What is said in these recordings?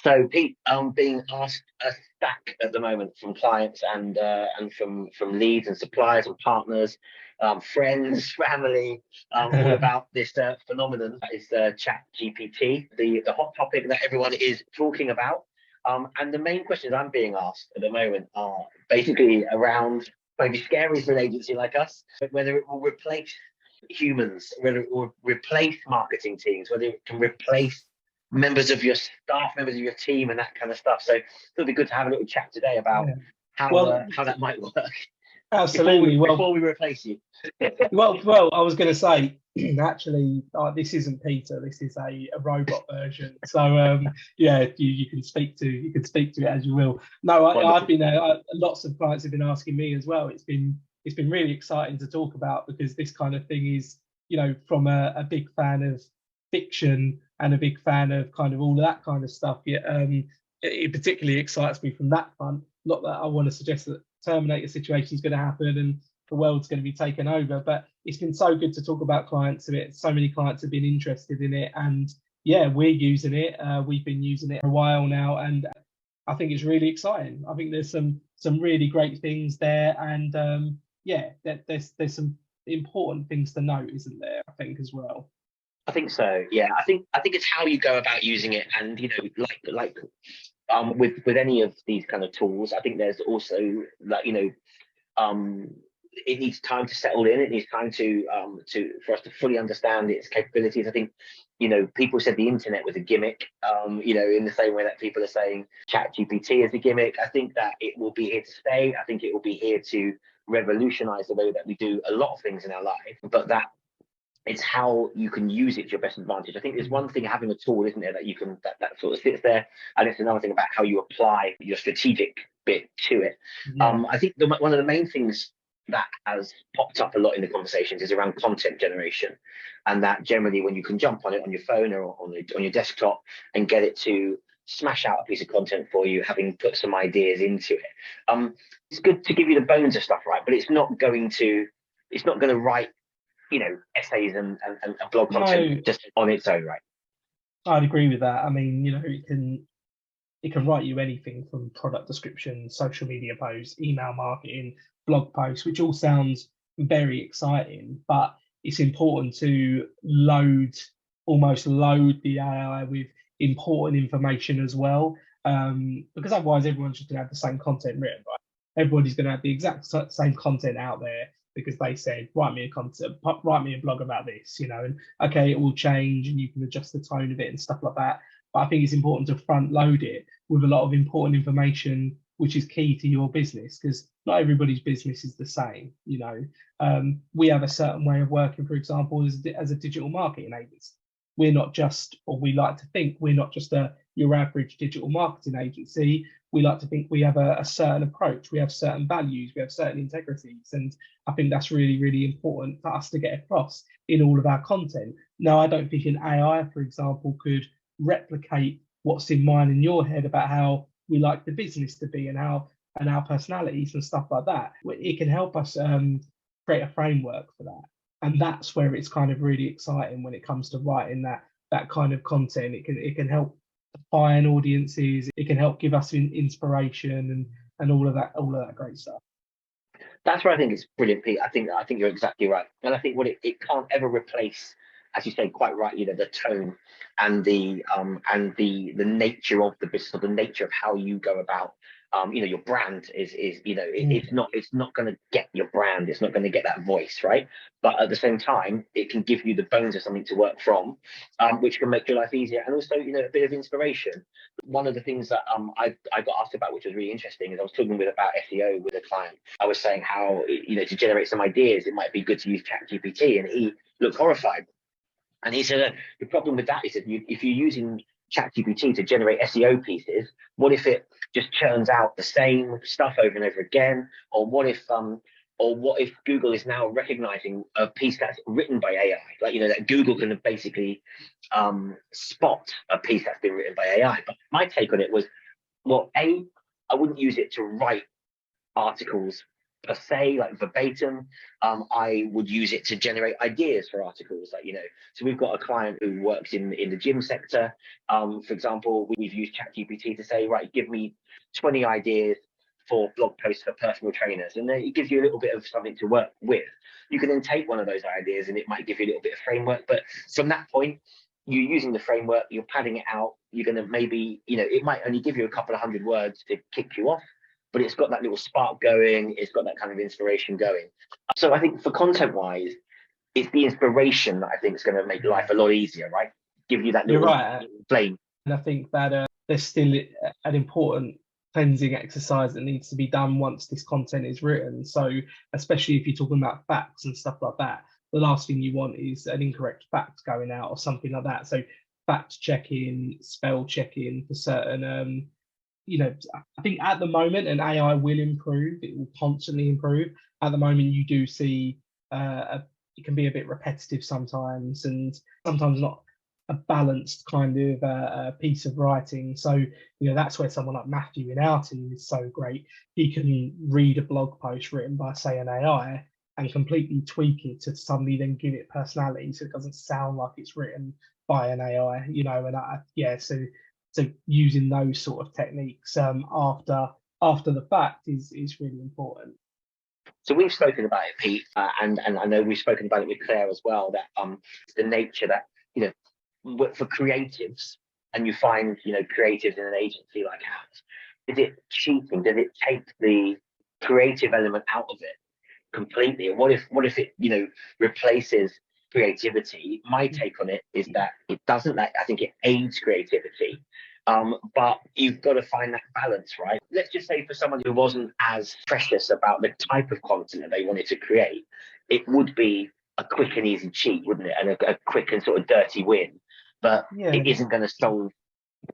So Pete, I'm being asked a stack at the moment from clients and from leads and suppliers and partners, friends, family, all about this phenomenon that is Chat GPT, the hot topic that everyone is talking about. And the main questions I'm being asked at the moment are basically around maybe scary for an agency like us, whether it will replace humans, whether it will replace marketing teams, whether it can replace members of your staff, members of your team, and that kind of stuff. So it'll be good to have a little chat today about Yeah. Well, how that might work absolutely. before we replace you. I was going to say, actually, this isn't Peter. This is a robot version. So, yeah, you can speak to it as you will. No, I've Wonderful. been lots of clients have been asking me as well. It's been really exciting to talk about because this kind of thing is, from a big fan of fiction and a big fan of kind of all of that kind of stuff. Yeah, it particularly excites me from that front. Not that I want to suggest that Terminator situation is going to happen and the world's going to be taken over. But it's been so good to talk about clients of it. So many clients have been interested in it, and yeah, we're using it. We've been using it for a while now, and I think it's really exciting. I think there's some really great things there, and yeah, there's some important things to note, isn't there? I think as well. I think so. Yeah, I think it's how you go about using it, and with any of these kind of tools, I think there's also like um, it needs time to settle in. It needs time to for us to fully understand its capabilities. I think people said the internet was a gimmick. In the same way that people are saying Chat GPT is a gimmick. I think that it will be here to stay. I think it will be here to revolutionize the way that we do a lot of things in our life. But that it's how you can use it to your best advantage. I think there's one thing having a tool, isn't there, that you can that sort of sits there, and it's another thing about how you apply your strategic bit to it. Yeah. I think one of the main things that has popped up a lot in the conversations is around content generation, and that generally when you can jump on it on your phone or on your desktop and get it to smash out a piece of content for you, having put some ideas into it. It's good to give you the bones of stuff, right? But it's not going to write essays and blog content No, just on its own, right? I'd agree with that. I mean, it can write you anything from product description, social media posts, email marketing, blog posts, which all sounds very exciting, but it's important to almost load the AI with important information as well, because otherwise everyone's just going to have the same content written, right? Everybody's going to have the exact same content out there because they said, write me a blog about this, and okay, it will change and you can adjust the tone of it and stuff like that. But I think it's important to front load it with a lot of important information, which is key to your business because not everybody's business is the same. We have a certain way of working, for example, as a digital marketing agency. We're not just, or we like to think, we're not just your average digital marketing agency. We like to think we have a certain approach, we have certain values, we have certain integrities. And I think that's really, really important for us to get across in all of our content. Now, I don't think an AI, for example, could replicate what's in mine and your head about how we like the business to be and our personalities and stuff like that. It can help us create a framework for that, and that's where it's kind of really exciting when it comes to writing that kind of content. It can help define audiences. It can help give us inspiration and all of that great stuff. That's where I think it's brilliant, Pete. I think you're exactly right, and I think what it can't ever replace, as you say quite right, the tone and the nature of the business, or the nature of how you go about. Your brand it's not going to get your brand. It's not going to get that voice, right? But at the same time, it can give you the bones of something to work from, which can make your life easier, and also a bit of inspiration. One of the things that I got asked about, which was really interesting, is I was talking about SEO with a client. I was saying how to generate some ideas, it might be good to use ChatGPT, and he looked horrified. And he said the problem with that is that if you're using ChatGPT to generate SEO pieces, what if it just churns out the same stuff over and over again? Or what if Google is now recognizing a piece that's written by AI? Like that Google can basically spot a piece that's been written by AI. But my take on it was, well, I wouldn't use it to write articles per se, like verbatim. I would use it to generate ideas for articles, like, so we've got a client who works in the gym sector. For example, we've used ChatGPT to say, right, give me 20 ideas for blog posts for personal trainers, and then it gives you a little bit of something to work with. You can then take one of those ideas and it might give you a little bit of framework, but from that point, you're using the framework, you're padding it out, you're going to maybe, it might only give you a couple of hundred words to kick you off, but it's got that little spark going, it's got that kind of inspiration going. So I think for content wise, it's the inspiration that I think is going to make life a lot easier, right? Give you that You're little right. flame. And I think that there's still an important cleansing exercise that needs to be done once this content is written. So especially if you're talking about facts and stuff like that, the last thing you want is an incorrect fact going out or something like that. So fact checking, spell checking for certain, I think at the moment, and AI will improve, it will constantly improve. At the moment, you do see it can be a bit repetitive sometimes, and sometimes not a balanced kind of piece of writing. So, that's where someone like Matthew in our team is so great. He can read a blog post written by, say, an AI and completely tweak it to suddenly then give it personality, so it doesn't sound like it's written by an AI. So using those sort of techniques after the fact is really important. So we've spoken about it, Pete, and I know we've spoken about it with Claire as well, that the nature that, for creatives, and you find, creatives in an agency like ours, is it cheating? Does it take the creative element out of it completely? And what if it, replaces creativity? My take on it is that it doesn't. I think it aids creativity. But you've got to find that balance, right? Let's just say for someone who wasn't as precious about the type of content that they wanted to create, it would be a quick and easy cheat, wouldn't it? And a quick and sort of dirty win. But it isn't going to solve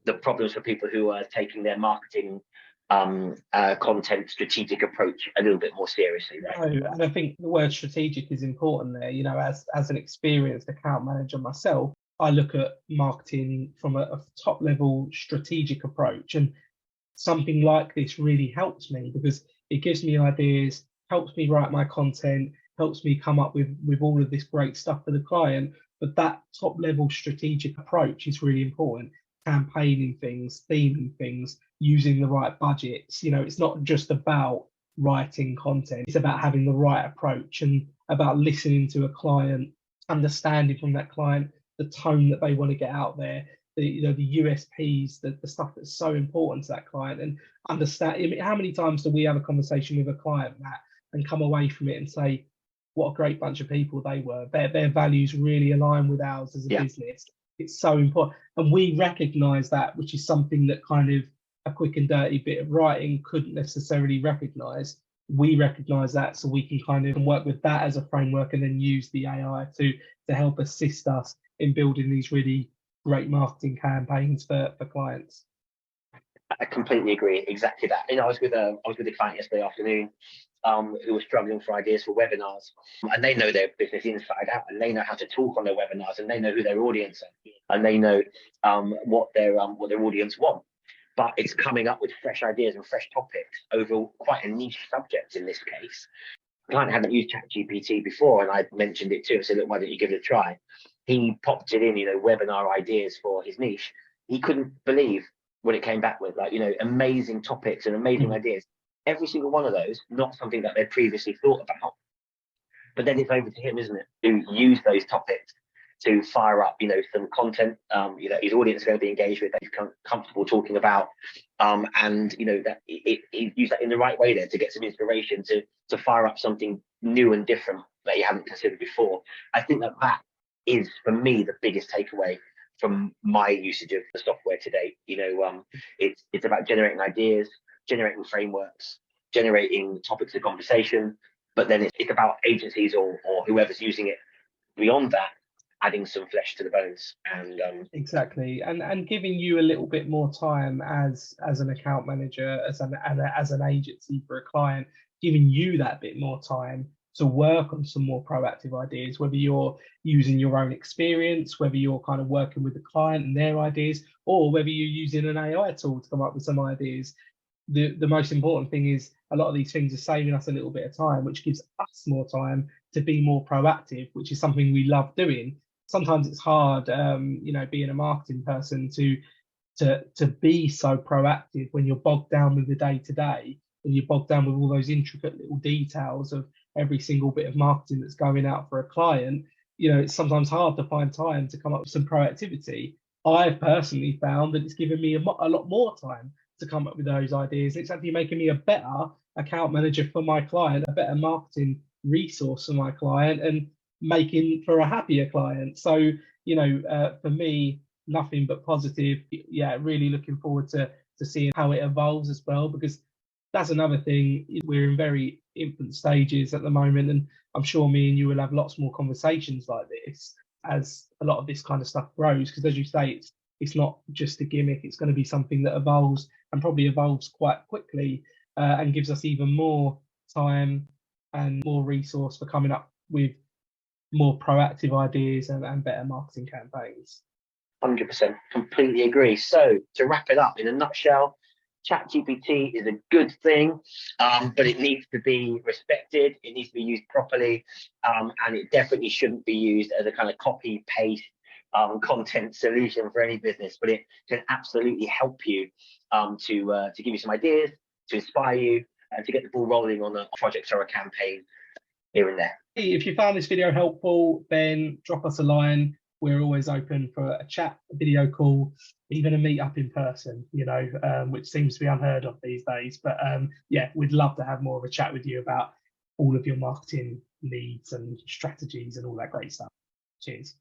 the problems for people who are taking their marketing content strategic approach a little bit more seriously, right? No, and I think the word strategic is important there. As an experienced account manager myself, I look at marketing from a top level strategic approach, and something like this really helps me because it gives me ideas, helps me write my content, helps me come up with all of this great stuff for the client. But that top level strategic approach is really important. Campaigning things, theming things, using the right budgets. It's not just about writing content, it's about having the right approach and about listening to a client, understanding from that client the tone that they want to get out there, the USPs, the stuff that's so important to that client, and understand. How many times do we have a conversation with a client, Matt, and come away from it and say, what a great bunch of people they were. Their values really align with ours as a business. It's so important. And we recognize that, which is something that kind of a quick and dirty bit of writing couldn't necessarily recognize. We recognize that, so we can kind of work with that as a framework and then use the AI to help assist us in building these really great marketing campaigns for clients. I completely agree. Exactly that. I was with a client yesterday afternoon who was struggling for ideas for webinars, and they know their business inside out, and they know how to talk on their webinars, and they know who their audience are, and they know what their audience want. But it's coming up with fresh ideas and fresh topics over quite a niche subject in this case. The client hadn't used ChatGPT before, and I mentioned it too. I said, look, why don't you give it a try? He popped it in, webinar ideas for his niche. He couldn't believe what it came back with, like, amazing topics and amazing ideas. Every single one of those, not something that they'd previously thought about. But then it's over to him, isn't it, to use those topics to fire up, some content, his audience is going to be engaged with, that he's comfortable talking about, and that he used that in the right way there to get some inspiration to fire up something new and different that he hadn't considered before. I think that is, for me, the biggest takeaway from my usage of the software today. It's about generating ideas, generating frameworks, generating topics of conversation, but then it's about agencies or whoever's using it beyond that, adding some flesh to the bones. And exactly, and giving you a little bit more time as an account manager, as an agency for a client, giving you that bit more time to work on some more proactive ideas, whether you're using your own experience, whether you're kind of working with the client and their ideas, or whether you're using an AI tool to come up with some ideas. the most important thing is a lot of these things are saving us a little bit of time, which gives us more time to be more proactive, which is something we love doing. Sometimes it's hard, being a marketing person to be so proactive when you're bogged down with the day to day, and you're bogged down with all those intricate little details of every single bit of marketing that's going out for a client. It's sometimes hard to find time to come up with some proactivity. I've personally found that it's given me a lot more time to come up with those ideas. It's actually making me a better account manager for my client, a better marketing resource for my client, and making for a happier client. So, for me, nothing but positive. Yeah, really looking forward to seeing how it evolves as well, because that's another thing. We're in very infant stages at the moment, and I'm sure me and you will have lots more conversations like this as a lot of this kind of stuff grows. Because as you say, it's not just a gimmick. It's going to be something that evolves, and probably evolves quite quickly, and gives us even more time and more resource for coming up with more proactive ideas and better marketing campaigns. 100%, completely agree. So to wrap it up in a nutshell, ChatGPT is a good thing, but it needs to be respected. It needs to be used properly, and it definitely shouldn't be used as a kind of copy paste content solution for any business. But it can absolutely help you to give you some ideas, to inspire you, and to get the ball rolling on a project or a campaign here and there. If you found this video helpful, then drop us a line. We're always open for a chat, a video call, even a meet up in person, which seems to be unheard of these days. But we'd love to have more of a chat with you about all of your marketing needs and strategies and all that great stuff. Cheers.